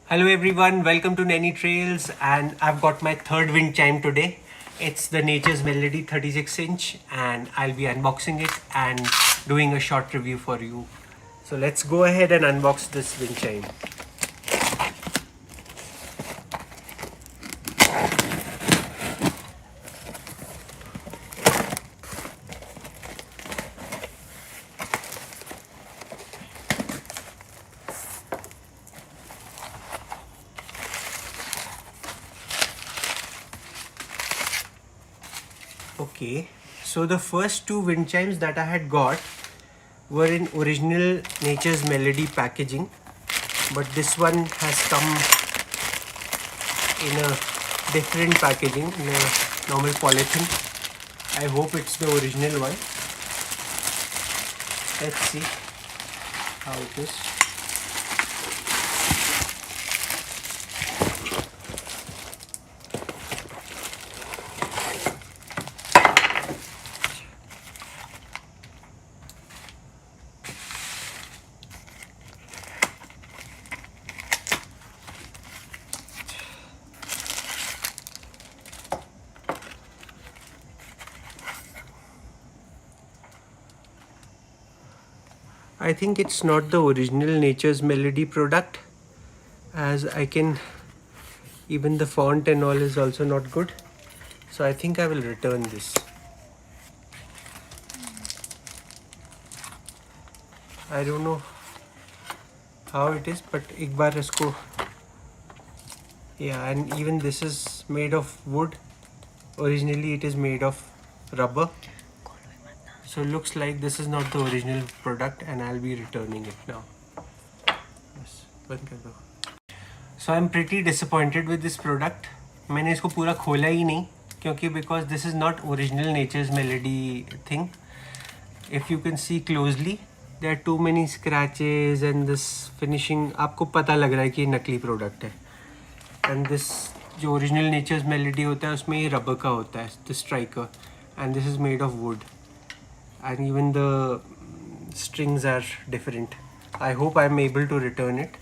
Hello everyone, welcome to Nanny Trails, and I've got my third wind chime today. It's the Nature's Melody 36 inch and I'll be unboxing it and doing a short review for you. So let's go ahead and unbox this wind chime. Okay, so the first two wind chimes that I had got were in original Nature's Melody packaging, but this one has come in a different packaging, in a normal polythene. I hope it's the original one. Let's see how it is. I think it's not the original Nature's Melody product, as I can, even the font and all is also not good. So I think I will return this. I don't know how it is, but एक बार इसको, yeah, and even this is made of wood. Originally it is made of rubber. So it looks like this is not the original product and I'll be returning it now. Yes, बंद कर दो. So I'm pretty disappointed with this product. मैंने इसको पूरा खोला ही नहीं क्योंकि because this is not original Nature's Melody thing. If you can see closely, there are too many scratches and this finishing. आपको पता लग रहा है कि ये नकली product है. And this जो original Nature's Melody होता है उसमें ये rubber का होता है, the striker, and this is made of wood. And even the strings are different. I hope I'm able to return it.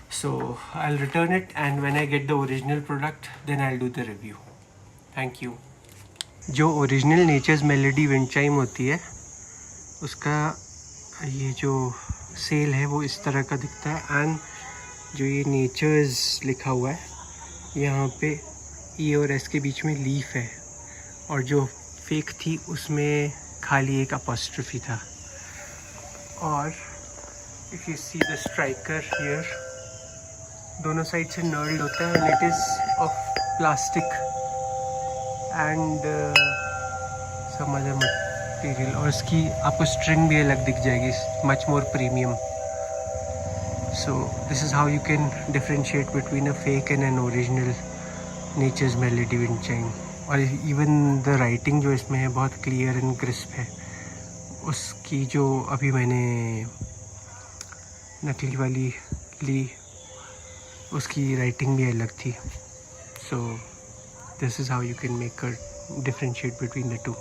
So I'll return it, and when I get the original product, then I'll do the review. Thank you. जो original Nature's Melody wind chime होती है उसका ये जो cell है वो इस तरह का दिखता है, एंड जो ये Nature's लिखा हुआ है यहाँ पे E और S के बीच में लीफ है, और जो फेक थी उसमें खाली एक अपॉस्ट्रोफी था. और if you see the striker here, दोनों साइड से नर्ल्ड होता है, and it is of plastic and some other material. और इसकी आपको स्ट्रिंग भी अलग दिख जाएगी, much more premium. So this is how you can differentiate between a fake and an original nature's melody wind chime. और इवन द राइटिंग जो इसमें है बहुत क्लियर एंड क्रिस्प है. उसकी जो अभी मैंने नकली वाली ली उसकी राइटिंग भी अलग थी. सो this is how you can make a differentiate between the two.